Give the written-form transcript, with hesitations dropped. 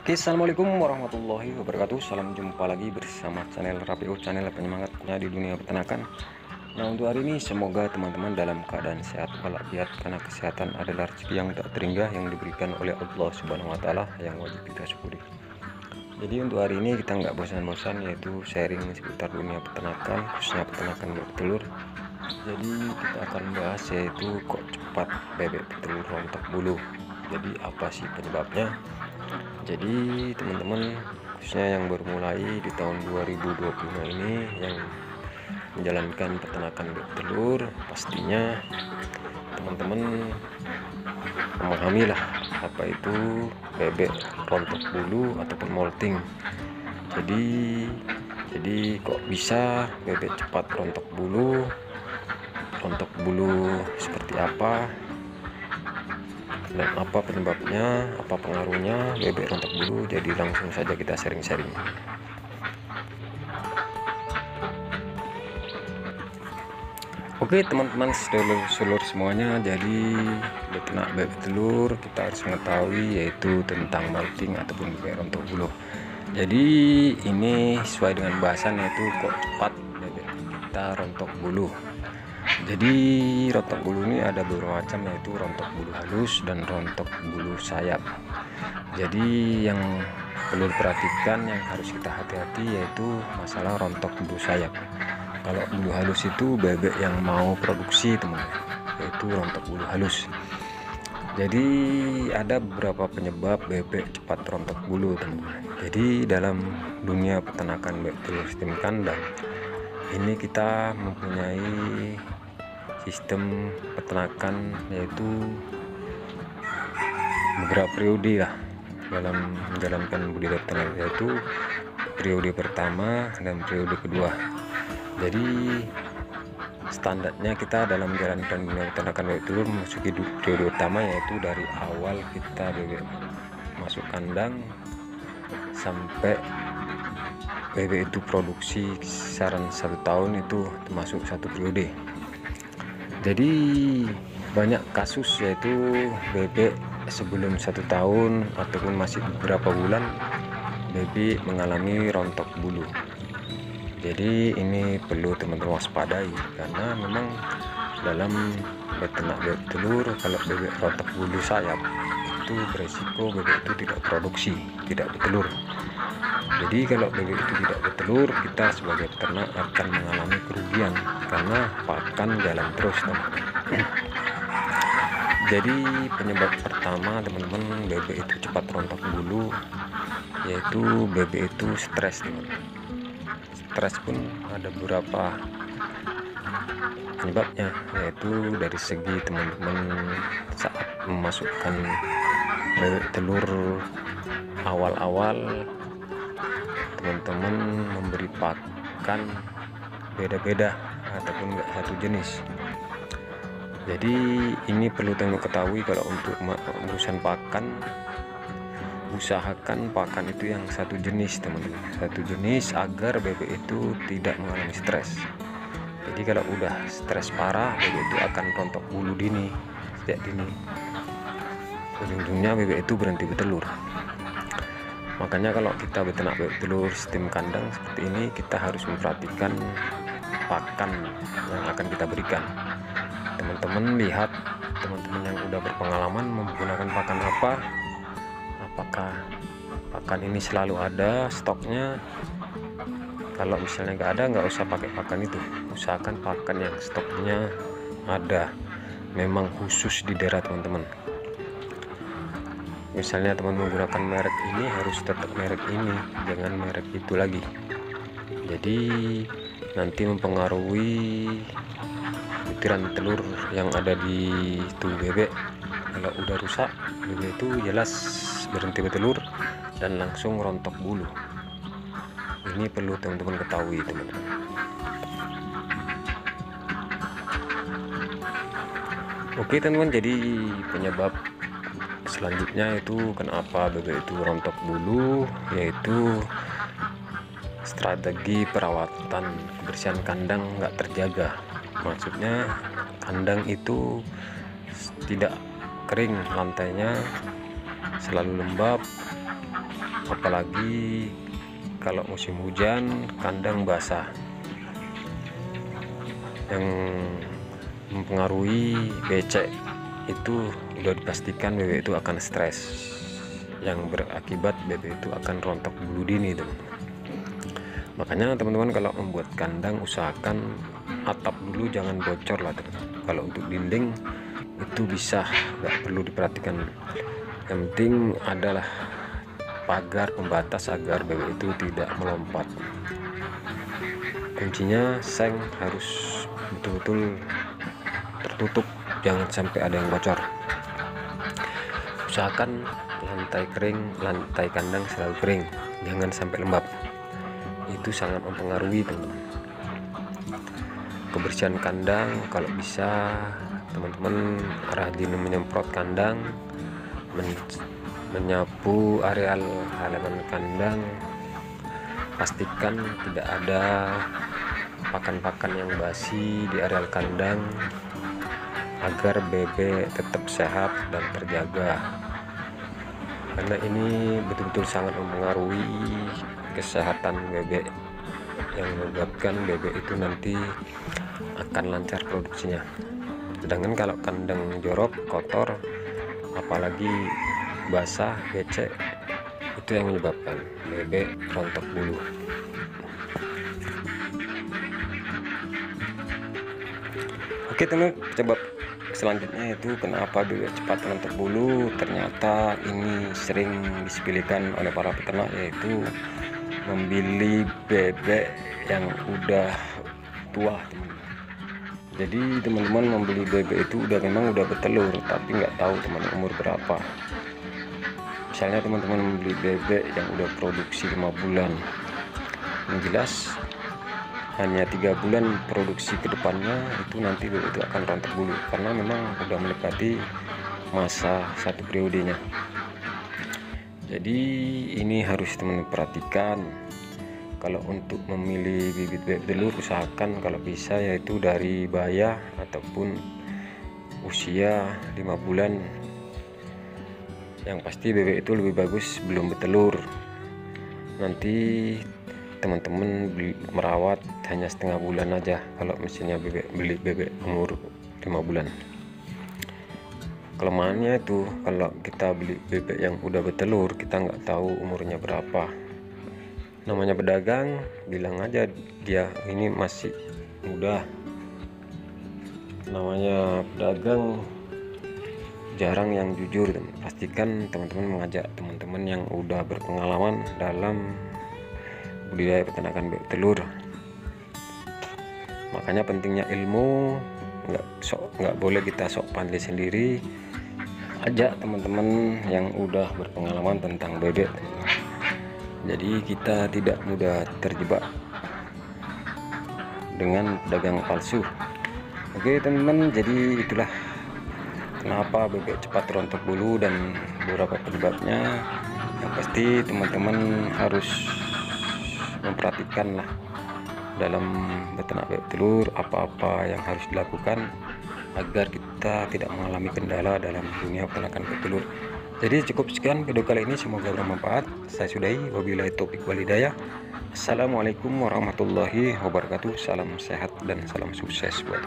Oke, assalamualaikum warahmatullahi wabarakatuh. Salam jumpa lagi bersama channel Rapiu, channel penyemangatnya di dunia peternakan. Nah, untuk hari ini semoga teman-teman dalam keadaan sehat walafiat, karena kesehatan adalah rezeki yang tak terhingga yang diberikan oleh Allah Subhanahu wa Ta'ala yang wajib kita syukuri. Jadi untuk hari ini kita nggak bosan-bosan, yaitu sharing seputar dunia peternakan, khususnya peternakan bebek telur. Jadi kita akan bahas yaitu kok cepat bebek telur rontok bulu. Jadi apa sih penyebabnya? Jadi teman-teman, khususnya yang baru mulai di tahun 2025 ini yang menjalankan peternakan bebek telur, pastinya teman-teman memahami lah apa itu bebek rontok bulu ataupun molting. Jadi kok bisa bebek cepat rontok bulu seperti apa, dan apa penyebabnya, apa pengaruhnya bebek rontok bulu. Jadi langsung saja kita sharing-sharing. Oke teman-teman, sedulur semuanya, jadi beternak bebek telur kita harus mengetahui yaitu tentang molting ataupun bebek rontok bulu. Jadi ini sesuai dengan bahasan, yaitu kok cepat bebek kita rontok bulu. Jadi rontok bulu ini ada beberapa macam, yaitu rontok bulu halus dan rontok bulu sayap. Jadi yang perlu diperhatikan, yang harus kita hati-hati, yaitu masalah rontok bulu sayap. Kalau bulu halus itu bebek yang mau produksi teman-teman, yaitu rontok bulu halus. Jadi ada beberapa penyebab bebek cepat rontok bulu teman-teman. Jadi dalam dunia peternakan bebek telur sistem kandang ini kita mempunyai sistem peternakan, yaitu beberapa periode lah dalam menjalankan budidaya peternakan, yaitu periode pertama dan periode kedua. Jadi standarnya kita dalam menjalankan dunia peternakan bebek telur memasuki periode pertama, yaitu dari awal kita bebek masuk kandang sampai bebek itu produksi kisaran 1 tahun, itu termasuk satu periode. Jadi banyak kasus, yaitu bebek sebelum 1 tahun ataupun masih beberapa bulan bebek mengalami rontok bulu. Jadi ini perlu teman-teman waspadai, karena memang dalam beternak bebek telur, kalau bebek rontok bulu sayap itu beresiko bebek itu tidak produksi, tidak bertelur. Jadi kalau bebek itu tidak bertelur, kita sebagai peternak akan mengalami kerugian karena pakan jalan terus teman-teman. Jadi penyebab pertama teman-teman bebek itu cepat rontok bulu, yaitu bebek itu stres teman-teman. Stres pun ada beberapa penyebabnya, yaitu dari segi teman-teman saat memasukkan bebek telur awal-awal, teman-teman memberi pakan beda-beda ataupun enggak satu jenis. Jadi ini perlu teman-teman ketahui, kalau untuk urusan pakan, usahakan pakan itu yang satu jenis teman-teman, satu jenis, agar bebek itu tidak mengalami stres. Jadi kalau udah stres parah, bebek itu akan rontok bulu dini, sejak dini, ujung-ujungnya bebek itu berhenti bertelur. Makanya kalau kita beternak bebek telur sistem kandang seperti ini, kita harus memperhatikan pakan yang akan kita berikan. Teman-teman lihat, teman-teman yang udah berpengalaman menggunakan pakan apa, apakah pakan ini selalu ada stoknya. Kalau misalnya nggak ada, nggak usah pakai pakan itu, usahakan pakan yang stoknya ada, memang khusus di daerah teman-teman. Misalnya teman menggunakan merek ini, harus tetap merek ini, jangan merek itu lagi. Jadi nanti mempengaruhi butiran telur yang ada di tubuh bebek. Kalau udah rusak, bebek itu jelas berhenti bertelur dan langsung rontok bulu. Ini perlu teman-teman ketahui teman-teman. Oke teman-teman, jadi penyebab selanjutnya itu kenapa bebek itu rontok bulu, yaitu strategi perawatan kebersihan kandang nggak terjaga. Maksudnya kandang itu tidak kering, lantainya selalu lembab, apalagi kalau musim hujan kandang basah, yang mempengaruhi becek itu udah dipastikan bebek itu akan stres, yang berakibat bebek itu akan rontok bulu dini teman-teman. Makanya teman-teman kalau membuat kandang usahakan atap dulu jangan bocor lah teman-teman. Kalau untuk dinding itu bisa, nggak perlu diperhatikan, yang penting adalah pagar pembatas agar bebek itu tidak melompat. Kuncinya seng harus betul-betul tertutup, jangan sampai ada yang bocor. Usahakan lantai kering, lantai kandang selalu kering, jangan sampai lembab. Itu sangat mempengaruhi teman-teman. Kebersihan kandang kalau bisa teman-teman rajin menyemprot kandang, menyapu areal halaman kandang, pastikan tidak ada pakan-pakan yang basi di areal kandang agar bebek tetap sehat dan terjaga, karena ini betul-betul sangat mempengaruhi kesehatan bebek, yang menyebabkan bebek itu nanti akan lancar produksinya. Sedangkan kalau kandang jorok, kotor, apalagi basah, becek, itu yang menyebabkan bebek rontok bulu. Oke teman, penyebab selanjutnya itu kenapa bebek cepat rontok bulu. Ternyata ini sering disepelekan oleh para peternak, yaitu membeli bebek yang udah tua teman-teman. Jadi teman-teman membeli bebek itu memang udah bertelur, tapi nggak tahu teman umur berapa. Misalnya teman-teman membeli bebek yang udah produksi 5 bulan, yang jelas hanya 3 bulan produksi kedepannya itu nanti bebek itu akan rontok bulu, karena memang udah mendekati masa satu periodenya. Jadi ini harus teman-teman perhatikan. Kalau untuk memilih bibit bebek telur, usahakan kalau bisa yaitu dari bayah ataupun usia 5 bulan. Yang pasti bebek itu lebih bagus belum bertelur. Nanti teman-teman merawat hanya setengah bulan aja kalau mesinnya beli bebek umur 5 bulan. Kelemahannya itu kalau kita beli bebek yang udah bertelur, kita nggak tahu umurnya berapa. Namanya pedagang, bilang aja dia ini masih muda. Namanya pedagang jarang yang jujur. Pastikan teman-teman mengajak teman-teman yang udah berpengalaman dalam budidaya peternakan bebek telur. Makanya pentingnya ilmu, nggak boleh kita sok pandai sendiri. Ajak teman-teman yang udah berpengalaman tentang bebek, jadi kita tidak mudah terjebak dengan pedagang palsu. Oke teman-teman, jadi itulah kenapa bebek cepat rontok bulu dan beberapa penyebabnya. Yang pasti teman-teman harus memperhatikan lah dalam beternak bebek telur, apa-apa yang harus dilakukan agar kita tidak mengalami kendala dalam dunia peternakan bebek telur. Jadi cukup sekian video kali ini, semoga bermanfaat. Saya sudahi, wabillahi taufiq wal hidayah. Assalamualaikum warahmatullahi wabarakatuh. Salam sehat dan salam sukses buat